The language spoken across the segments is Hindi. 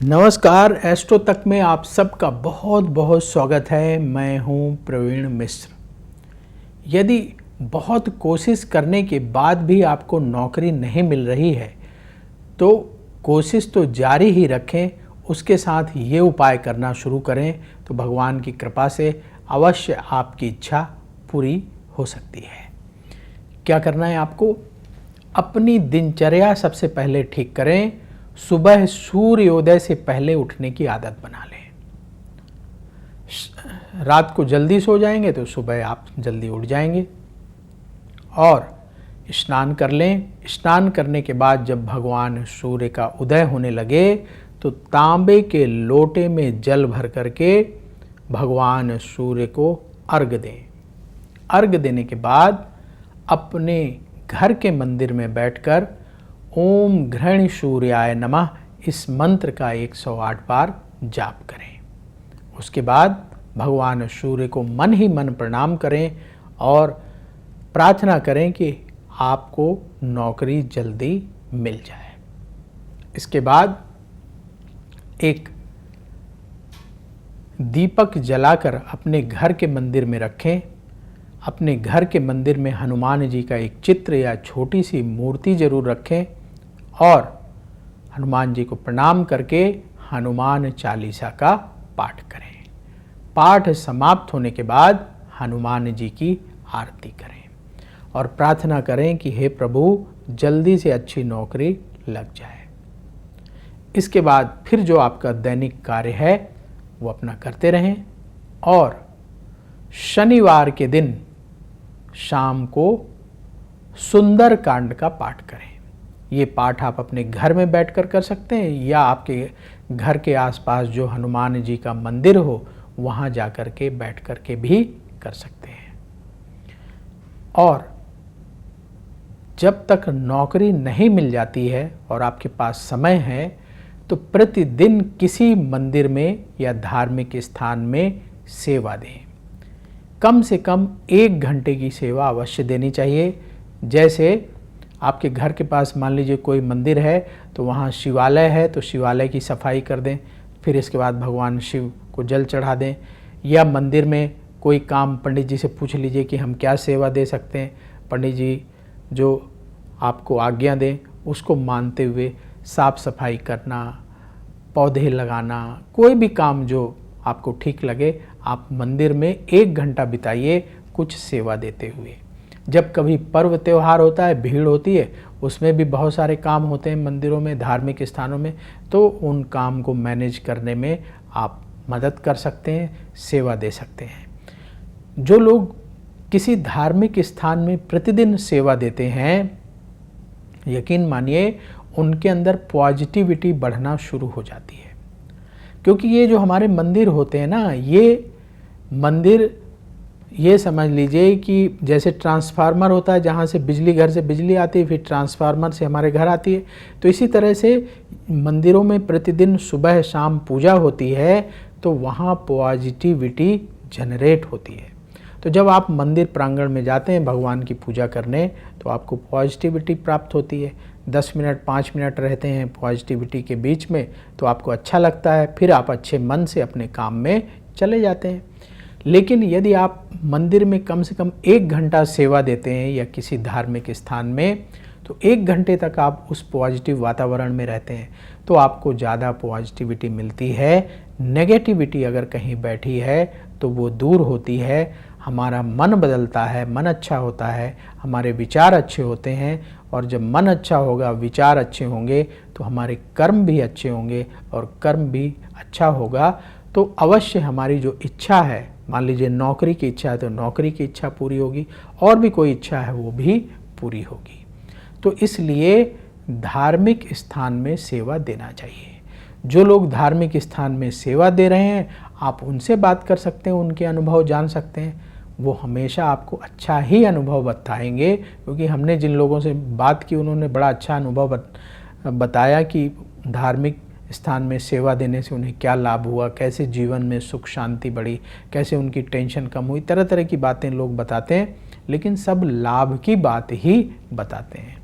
नमस्कार, एस्ट्रो तक में आप सबका बहुत बहुत स्वागत है। मैं हूं प्रवीण मिश्र। यदि बहुत कोशिश करने के बाद भी आपको नौकरी नहीं मिल रही है तो कोशिश तो जारी ही रखें, उसके साथ ये उपाय करना शुरू करें तो भगवान की कृपा से अवश्य आपकी इच्छा पूरी हो सकती है। क्या करना है आपको? अपनी दिनचर्या सबसे पहले ठीक करें। सुबह सूर्योदय से पहले उठने की आदत बना लें। रात को जल्दी सो जाएंगे तो सुबह आप जल्दी उठ जाएंगे। और स्नान कर लें। स्नान करने के बाद जब भगवान सूर्य का उदय होने लगे तो तांबे के लोटे में जल भर करके भगवान सूर्य को अर्घ दें। अर्घ देने के बाद अपने घर के मंदिर में बैठकर ओम घृण सूर्याय नमः इस मंत्र का 108 बार जाप करें। उसके बाद भगवान सूर्य को मन ही मन प्रणाम करें और प्रार्थना करें कि आपको नौकरी जल्दी मिल जाए। इसके बाद एक दीपक जलाकर अपने घर के मंदिर में रखें। अपने घर के मंदिर में हनुमान जी का एक चित्र या छोटी सी मूर्ति जरूर रखें और हनुमान जी को प्रणाम करके हनुमान चालीसा का पाठ करें। पाठ समाप्त होने के बाद हनुमान जी की आरती करें और प्रार्थना करें कि हे प्रभु जल्दी से अच्छी नौकरी लग जाए। इसके बाद फिर जो आपका दैनिक कार्य है वो अपना करते रहें और शनिवार के दिन शाम को सुंदर कांड का पाठ करें। ये पाठ आप अपने घर में बैठकर कर सकते हैं या आपके घर के आसपास जो हनुमान जी का मंदिर हो वहाँ जाकर के बैठ कर के भी कर सकते हैं। और जब तक नौकरी नहीं मिल जाती है और आपके पास समय है तो प्रतिदिन किसी मंदिर में या धार्मिक स्थान में सेवा दें। कम से कम 1 घंटे की सेवा अवश्य देनी चाहिए। जैसे आपके घर के पास मान लीजिए कोई मंदिर है तो वहाँ शिवालय है तो शिवालय की सफाई कर दें, फिर इसके बाद भगवान शिव को जल चढ़ा दें। या मंदिर में कोई काम पंडित जी से पूछ लीजिए कि हम क्या सेवा दे सकते हैं, पंडित जी जो आपको आज्ञा दें उसको मानते हुए साफ सफाई करना, पौधे लगाना, कोई भी काम जो आपको ठीक लगे आप मंदिर में 1 घंटा बिताइए कुछ सेवा देते हुए। जब कभी पर्व त्यौहार होता है, भीड़ होती है, उसमें भी बहुत सारे काम होते हैं मंदिरों में, धार्मिक स्थानों में, तो उन काम को मैनेज करने में आप मदद कर सकते हैं, सेवा दे सकते हैं। जो लोग किसी धार्मिक स्थान में प्रतिदिन सेवा देते हैं, यकीन मानिए उनके अंदर पॉजिटिविटी बढ़ना शुरू हो जाती है। क्योंकि ये जो हमारे मंदिर होते हैं ना, ये मंदिर ये समझ लीजिए कि जैसे ट्रांसफार्मर होता है जहाँ से बिजली, घर से बिजली आती है, फिर ट्रांसफार्मर से हमारे घर आती है, तो इसी तरह से मंदिरों में प्रतिदिन सुबह शाम पूजा होती है तो वहाँ पॉजिटिविटी जनरेट होती है। तो जब आप मंदिर प्रांगण में जाते हैं भगवान की पूजा करने तो आपको पॉजिटिविटी प्राप्त होती है। 10 मिनट 5 मिनट रहते हैं पॉजिटिविटी के बीच में तो आपको अच्छा लगता है, फिर आप अच्छे मन से अपने काम में चले जाते हैं। लेकिन यदि आप मंदिर में कम से कम 1 घंटा सेवा देते हैं या किसी धार्मिक स्थान में तो 1 घंटे तक आप उस पॉजिटिव वातावरण में रहते हैं तो आपको ज़्यादा पॉजिटिविटी मिलती है। नेगेटिविटी अगर कहीं बैठी है तो वो दूर होती है, हमारा मन बदलता है, मन अच्छा होता है, हमारे विचार अच्छे होते हैं और जब मन अच्छा होगा, विचार अच्छे होंगे तो हमारे कर्म भी अच्छे होंगे और कर्म भी अच्छा होगा तो अवश्य हमारी जो इच्छा है, मान लीजिए नौकरी की इच्छा है तो नौकरी की इच्छा पूरी होगी, और भी कोई इच्छा है वो भी पूरी होगी। तो इसलिए धार्मिक स्थान में सेवा देना चाहिए। जो लोग धार्मिक स्थान में सेवा दे रहे हैं आप उनसे बात कर सकते हैं, उनके अनुभव जान सकते हैं, वो हमेशा आपको अच्छा ही अनुभव बताएंगे। क्योंकि हमने जिन लोगों से बात की उन्होंने बड़ा अच्छा अनुभव बताया कि धार्मिक स्थान में सेवा देने से उन्हें क्या लाभ हुआ, कैसे जीवन में सुख शांति बढ़ी, कैसे उनकी टेंशन कम हुई, तरह तरह की बातें लोग बताते हैं, लेकिन सब लाभ की बात ही बताते हैं।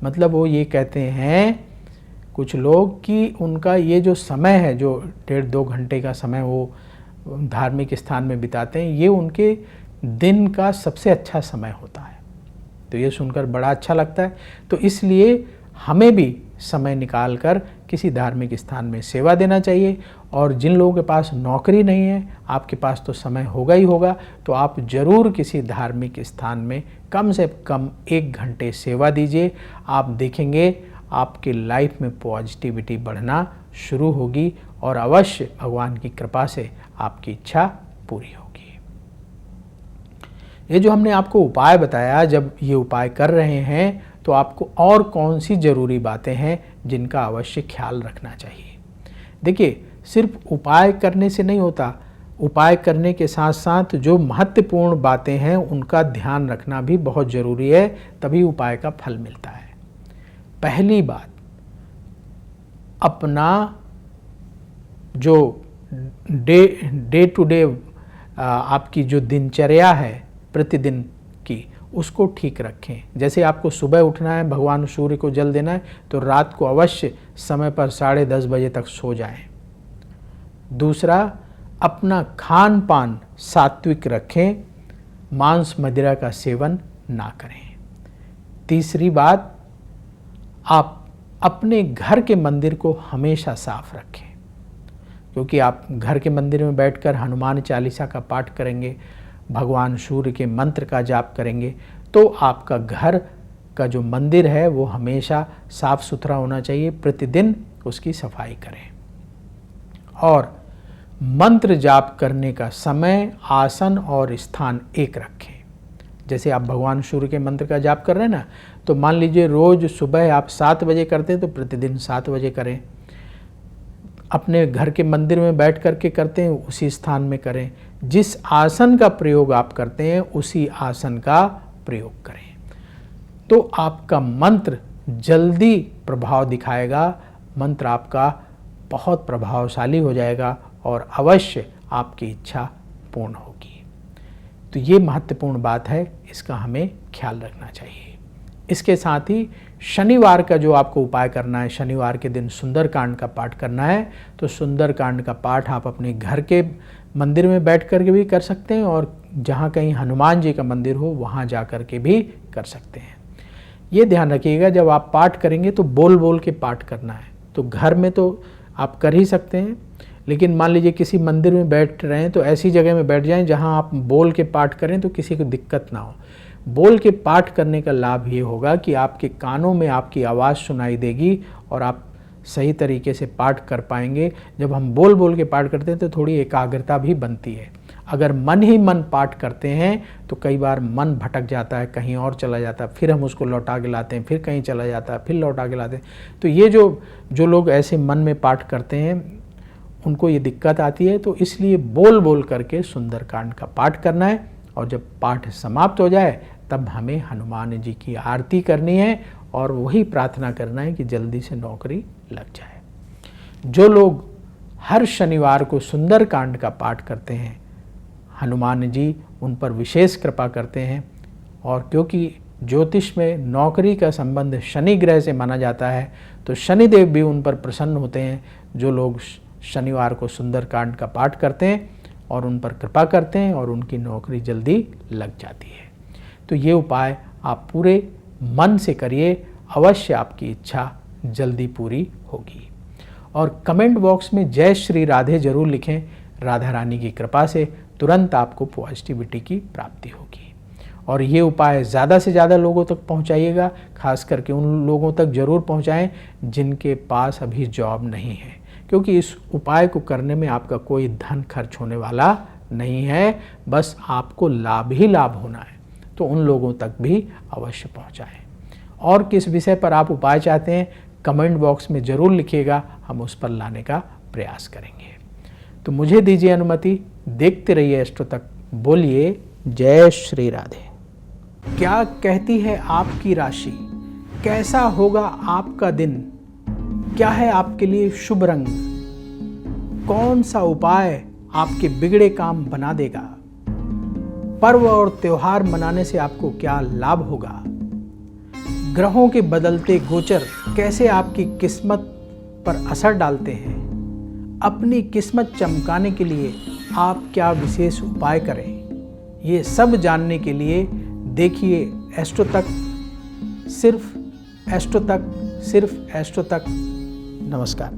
मतलब वो ये कहते हैं कुछ लोग कि उनका ये जो समय है, जो 1.5-2 घंटे का समय वो धार्मिक स्थान में बिताते हैं, ये उनके दिन का सबसे अच्छा समय होता है। तो ये सुनकर बड़ा अच्छा लगता है। तो इसलिए हमें भी समय निकाल कर किसी धार्मिक स्थान में सेवा देना चाहिए। और जिन लोगों के पास नौकरी नहीं है, आपके पास तो समय होगा ही होगा, तो आप ज़रूर किसी धार्मिक स्थान में कम से कम 1 घंटे सेवा दीजिए। आप देखेंगे आपकी लाइफ में पॉजिटिविटी बढ़ना शुरू होगी और अवश्य भगवान की कृपा से आपकी इच्छा पूरी होगी। ये जो हमने आपको उपाय बताया, जब ये उपाय कर रहे हैं तो आपको और कौन सी ज़रूरी बातें हैं जिनका अवश्य ख्याल रखना चाहिए। देखिए, सिर्फ उपाय करने से नहीं होता, उपाय करने के साथ साथ जो महत्वपूर्ण बातें हैं उनका ध्यान रखना भी बहुत ज़रूरी है, तभी उपाय का फल मिलता है। पहली बात, अपना जो डे टू डे आपकी जो दिनचर्या है प्रतिदिन की, उसको ठीक रखें। जैसे आपको सुबह उठना है, भगवान सूर्य को जल देना है, तो रात को अवश्य समय पर 10:30 बजे तक सो जाएं। दूसरा, अपना खान पान सात्विक रखें, मांस मदिरा का सेवन ना करें। तीसरी बात, आप अपने घर के मंदिर को हमेशा साफ रखें, क्योंकि आप घर के मंदिर में बैठकर हनुमान चालीसा का पाठ करेंगे, भगवान सूर्य के मंत्र का जाप करेंगे, तो आपका घर का जो मंदिर है वो हमेशा साफ सुथरा होना चाहिए। प्रतिदिन उसकी सफाई करें। और मंत्र जाप करने का समय, आसन और स्थान एक रखें। जैसे आप भगवान सूर्य के मंत्र का जाप कर रहे हैं ना, तो मान लीजिए रोज़ सुबह आप 7 बजे करते हैं तो प्रतिदिन 7 बजे करें। अपने घर के मंदिर में बैठ करके करते हैं, उसी स्थान में करें। जिस आसन का प्रयोग आप करते हैं उसी आसन का प्रयोग करें, तो आपका मंत्र जल्दी प्रभाव दिखाएगा, मंत्र आपका बहुत प्रभावशाली हो जाएगा और अवश्य आपकी इच्छा पूर्ण होगी। तो ये महत्वपूर्ण बात है, इसका हमें ख्याल रखना चाहिए। इसके साथ ही शनिवार का जो आपको उपाय करना है, शनिवार के दिन सुंदरकांड का पाठ करना है, तो सुंदरकांड का पाठ आप अपने घर के मंदिर में बैठ कर के भी कर सकते हैं और जहाँ कहीं हनुमान जी का मंदिर हो वहाँ जा कर के भी कर सकते हैं। ये ध्यान रखिएगा, जब आप पाठ करेंगे तो बोल बोल के पाठ करना है। तो घर में तो आप कर ही सकते हैं, लेकिन मान लीजिए किसी मंदिर में बैठ रहे हैं तो ऐसी जगह में बैठ जाएं जहाँ आप बोल के पाठ करें तो किसी को दिक्कत ना हो। बोल के पाठ करने का लाभ ये होगा कि आपके कानों में आपकी आवाज़ सुनाई देगी और आप सही तरीके से पाठ कर पाएंगे। जब हम बोल बोल के पाठ करते हैं तो थोड़ी एकाग्रता भी बनती है। अगर मन ही मन पाठ करते हैं तो कई बार मन भटक जाता है, कहीं और चला जाता है, फिर हम उसको लौटा के लाते हैं, फिर कहीं चला जाता है, फिर लौटा के लाते हैं। तो ये जो लोग ऐसे मन में पाठ करते हैं उनको ये दिक्कत आती है। तो इसलिए बोल बोल करके सुंदरकांड का पाठ करना है और जब पाठ समाप्त हो जाए तब हमें हनुमान जी की आरती करनी है और वही प्रार्थना करना है कि जल्दी से नौकरी लग जाए। जो लोग हर शनिवार को सुंदरकांड का पाठ करते हैं, हनुमान जी उन पर विशेष कृपा करते हैं। और क्योंकि ज्योतिष में नौकरी का संबंध शनि ग्रह से माना जाता है, तो शनिदेव भी उन पर प्रसन्न होते हैं जो लोग शनिवार को सुंदरकांड का पाठ करते हैं और उन पर कृपा करते हैं और उनकी नौकरी जल्दी लग जाती है। तो ये उपाय आप पूरे मन से करिए, अवश्य आपकी इच्छा जल्दी पूरी होगी। और कमेंट बॉक्स में जय श्री राधे जरूर लिखें। राधा रानी की कृपा से तुरंत आपको पॉजिटिविटी की प्राप्ति होगी। और ये उपाय ज़्यादा से ज़्यादा लोगों तक पहुंचाइएगा, खास करके उन लोगों तक ज़रूर पहुंचाएं जिनके पास अभी जॉब नहीं है, क्योंकि इस उपाय को करने में आपका कोई धन खर्च होने वाला नहीं है, बस आपको लाभ ही लाभ होना है। तो उन लोगों तक भी अवश्य पहुंचाएं। और किस विषय पर आप उपाय चाहते हैं कमेंट बॉक्स में ज़रूर लिखिएगा, हम उस पर लाने का प्रयास करेंगे। तो मुझे दीजिए अनुमति, देखते रहिए एस्ट्रो तक। बोलिए जय श्री राधे। क्या कहती है आपकी राशि? कैसा होगा आपका दिन? क्या है आपके लिए शुभ रंग? कौन सा उपाय आपके बिगड़े काम बना देगा? पर्व और त्योहार मनाने से आपको क्या लाभ होगा? ग्रहों के बदलते गोचर कैसे आपकी किस्मत पर असर डालते हैं। अपनी किस्मत चमकाने के लिए आप क्या विशेष उपाय करें, ये सब जानने के लिए देखिए एस्ट्रो तक, सिर्फ एस्ट्रो तक, सिर्फ एस्ट्रो तक। नमस्कार।